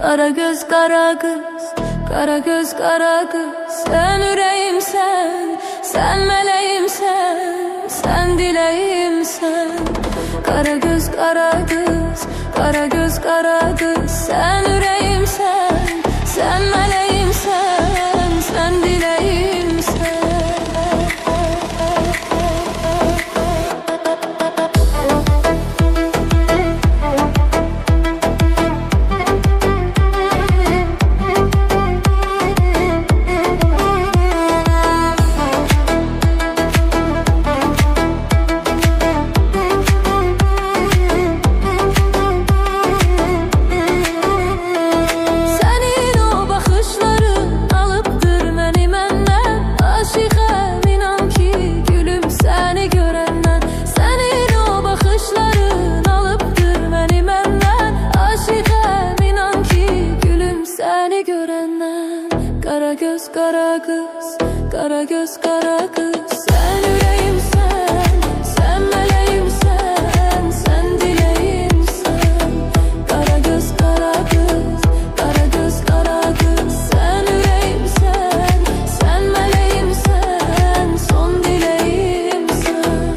Kara göz kara kız, kara göz kara kız. Sen yüreğimsen, sen meleğimsen, sen dileğimsen. Kara göz kara kız, kara göz kara kız. Sen yüreğimsen, sen meleğimsen, sen dileğimsen. Kara göz kara kız, kara göz kara kız. Sen yüreğimsen, sen meleğimsen, sen dileğimsen. Kara göz kara kız, kara göz kara kız. Sen yüreğimsen, sen meleğimsen, son dileğimsen.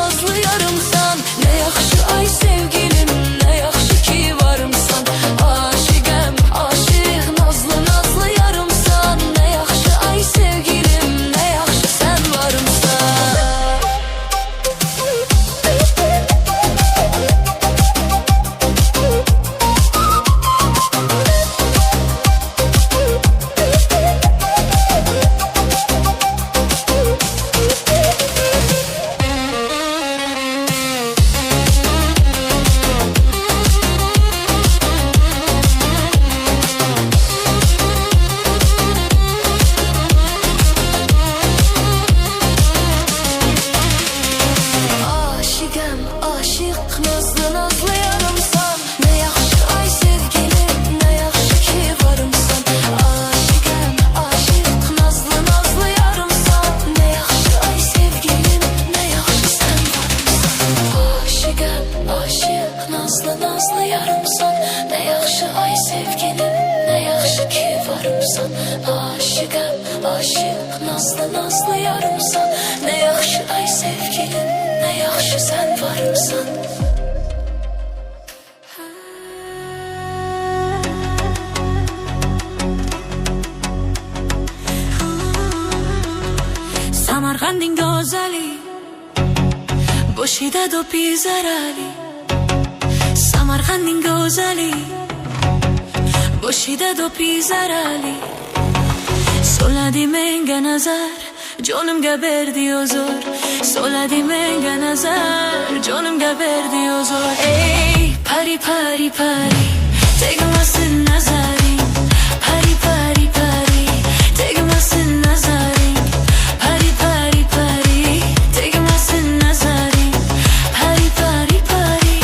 nazlı yarımsan. Ne yaxşı ay sevgilim, ne yaxşı ki varımsan. Aşıqəm, aşıq, nazlı nazlı yarımsan. Ne yaxşı ay sevgilim, ne yaxşı sen varımsan. Aşıqəm, aşıq, nazlı nazlı yarımsan. Ne yaxşı ay sevgilim, ne yaxşı ki varımsan. Aşıqəm, aşıq, nazlı nazlı yarımsan. Ne yaxşı ay sevgilim, ne yaxşı sen varımsan. Aşıqəm, aşıq, nazlı nazlı yarımsan. Ne yaxşı ay sevgilim, ne yaxşı ki varımsan. Aşıqəm, aşıq, nazlı nazlı yarımsan. Ne yaxşı ay sevgilim, ne yaxşı sen varımsan. Samarqandin go'zali, boshida do'pi zarali. Samarqandin go'zali, boshida do'pi zarali. Soladi menga nazar, jonimga berdi huzur. Soladi menga nazar, jonimga berdi huzur. Ey pari pari pari, tegmasin nazaring. Pari pari pari, tegmasin nazaring. Pari pari pari, tegmasin nazaring. Pari pari pari,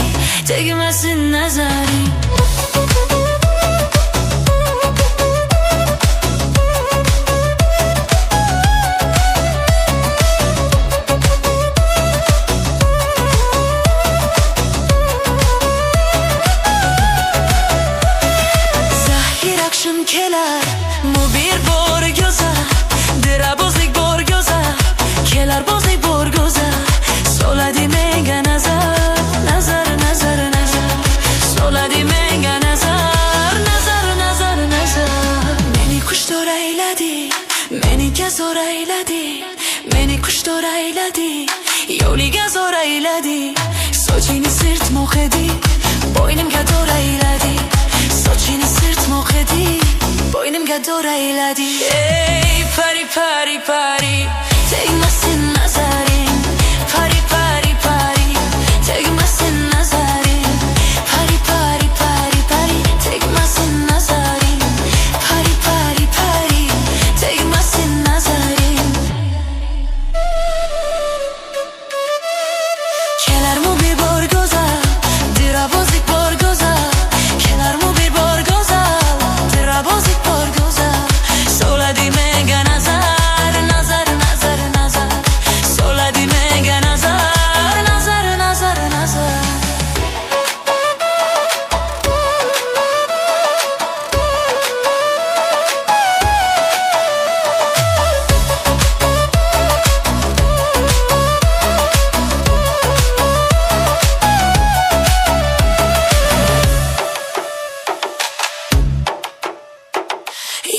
tegmasin nazaring. Kelar mu bir borgoza, dirabozlik borgoza, kelar bozlik borgoza. Soladi menga nazar, nazar nazar nazar. Soladi menga nazar, nazar nazar nazar. Meni kuştor ayladi, meni gazor ayladi. Meni kuştor ayladi, yo'liga zor ayladi. Sochini sirt mo'qidi, bo'ynimga dor ayladi. Sochini sirt mo'qidi, bo'ynimga dor ayladi. Ey pari pari pari, tegmasin nazaring. Pari pari pari, tegmasin nazaring. Pari pari pari pari, tegmasin nazaring. Pari pari pari, tegmasin nazaring. Kelarmu bir borgoza, dirabozlik borgoza. Kelarmu bir borgoza, dirabozlik borgoza. Soladi menga nazar, nazar nazar nazar. Soladi menga nazar, nazar nazar nazar.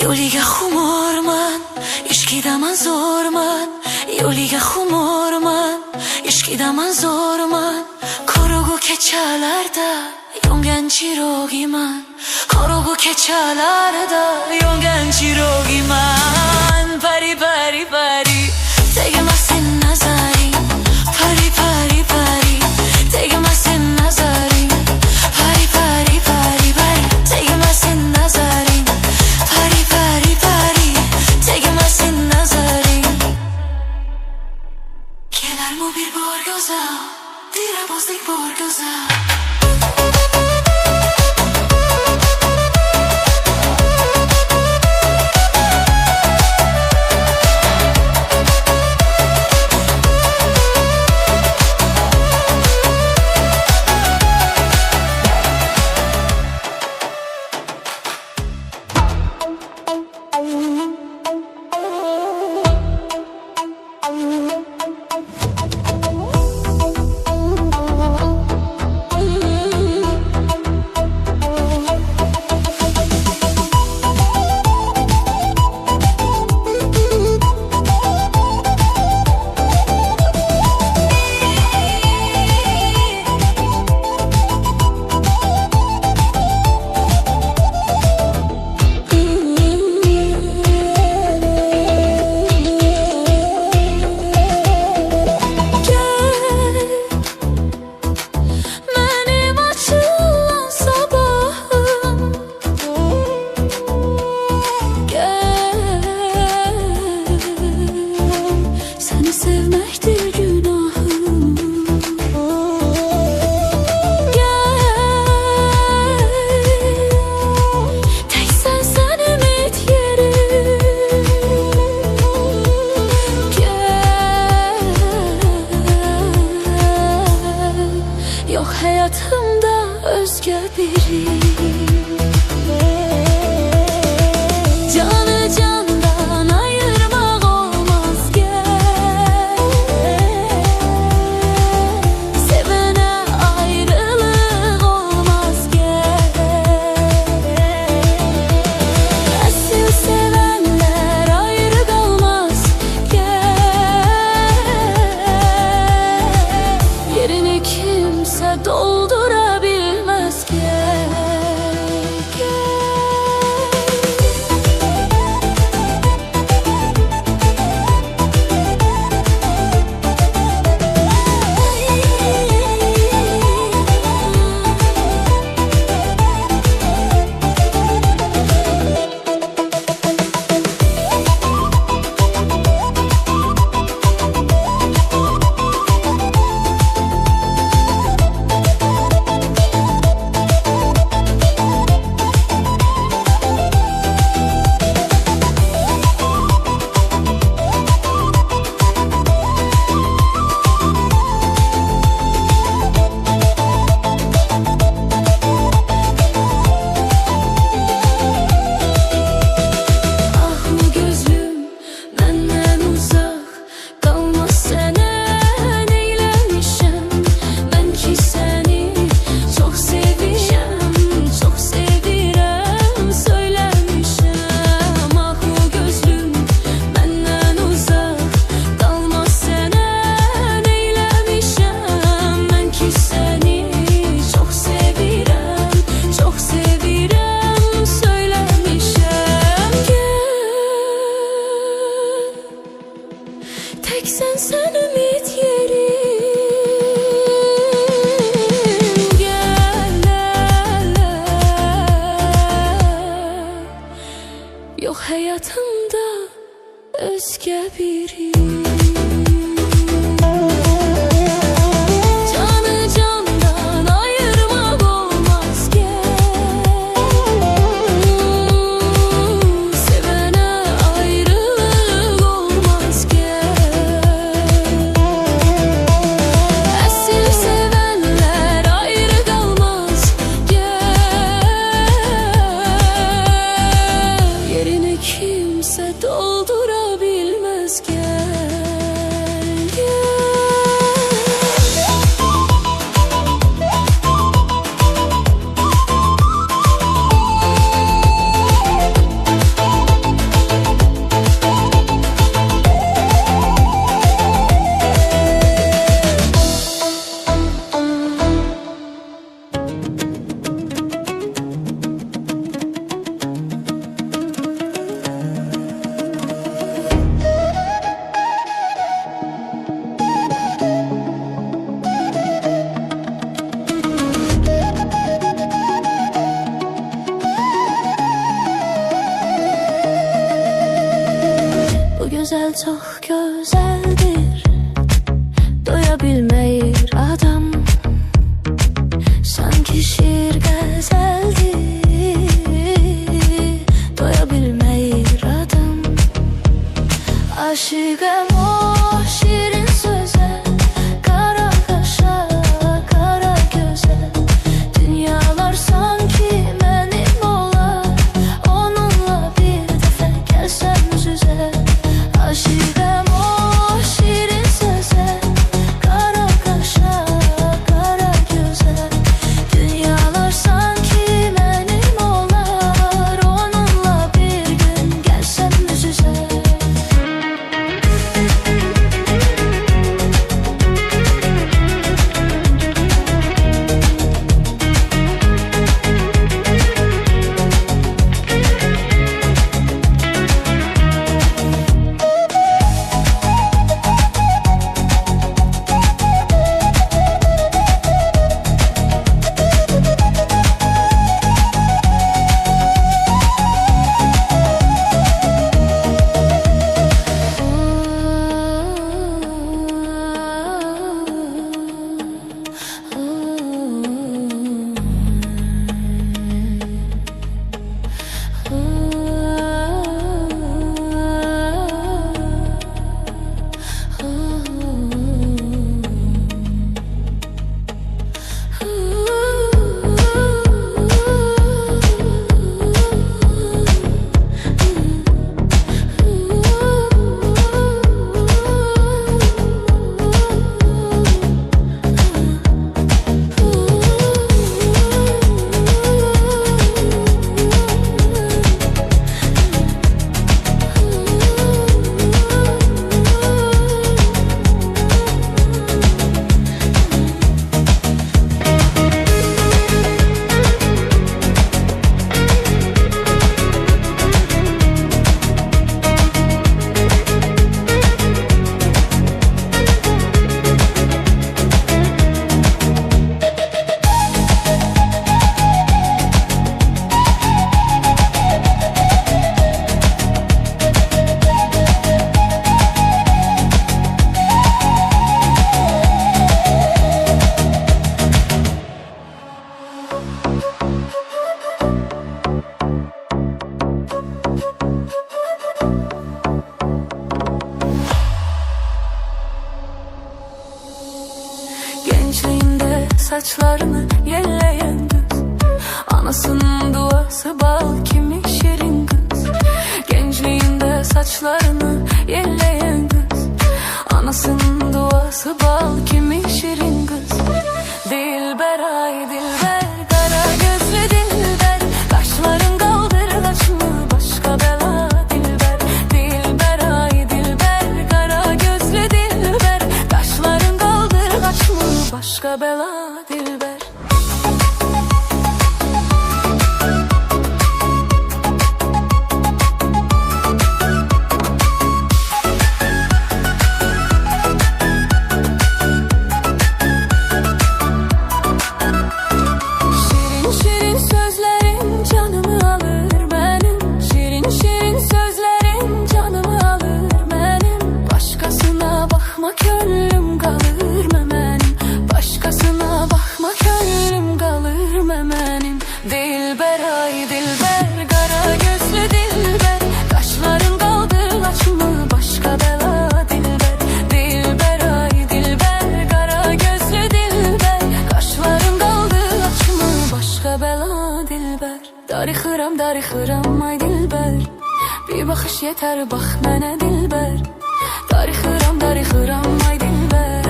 Yo'liga xumorman, ishqidaman zo'rman. Yo'liga xumorman, ishqidaman zo'rman. Qorong'u kechalarda yongan chirogiman. Qorong'u kechalarda yongan chirogiman. Pari pari pari, tegmasin nazaring. Pari pari pari, tegmasin nazaring. Pari pari pari pari, tegmasin nazaring. Pari pari pari, tegmasin nazaring. Kelarmu bir borgoza, dirabozlik borgoza. özgə biri. Canı candan ayırmaq olmaz gəl, sevənə ayrılıq olmaz gəl. Əsl sevənlər ayrı qalmaz gəl, yerini kimsə doldura bilməz gəl, gəl. Tek sen ümit yerim, gel, yok hayatımda özgə biri. Canı candan ayırmaq olmaz gəl, sevənə ayrılıq olmaz gəl. Əsl sevənlər ayrı qalmaz gəl, yerini kimsə doldura bilməz gəl, gəl. Bu güzel çok güzeldir, doyabilmeyir adam. Sanki şiir gazeldir, doyabilmeyir adam. Aşıkım o şirin söze, kara kaşa, kara göze. Dünyalar sanki benim olar, onunla bir dəfə gəlsəm yüz-üzə. Aşıkım o şirin söze, kara kaşa, saçlarını yelleyen kız, anasının duası bal kimi şirin kız. Gençliğinde saçlarını yelleyen kız, anasının duası bal kimi şirin kız. Dilber ay dilber, kara gözlü dilber, kaşların kaldırgaç mı başka bela dilber. Dilber ay dilber, kara gözlü dilber, kaşların kaldırgaç mı başka bela dilber. Dilber ay dilber, kara gözlü dilber, kaşların kaldırgaç mı başka bela dilber. Dilber ay dilber, kara gözlü dilber, kaşların kaldırgaç mı başka bela dilber. Darıxıram ay dilber, bir bakış yeter bak mənə dilber. Darıxıram ay dilber,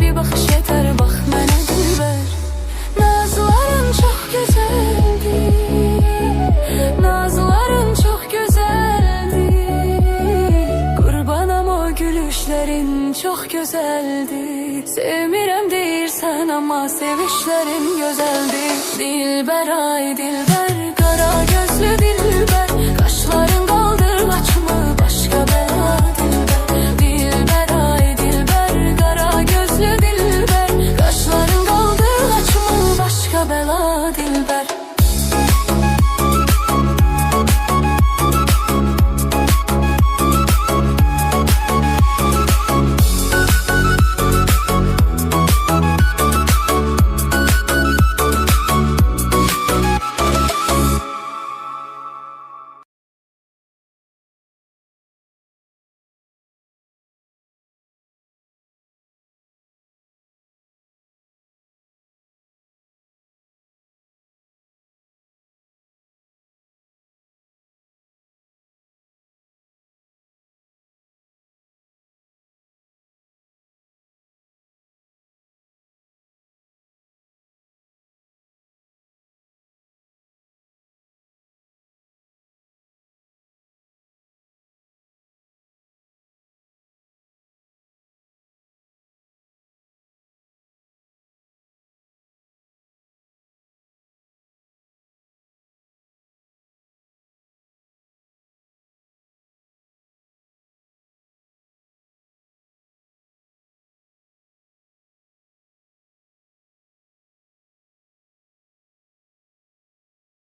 bir bakış yeter bak mənə dilber. Nazların çok güzeldi, nazların çok güzeldi, kurbanam o gülüşlerin çok güzeldi. Sevmirəm deyirsən ama sevişlerin güzeldi. Dilber ay dilber, kara gözlü dilber,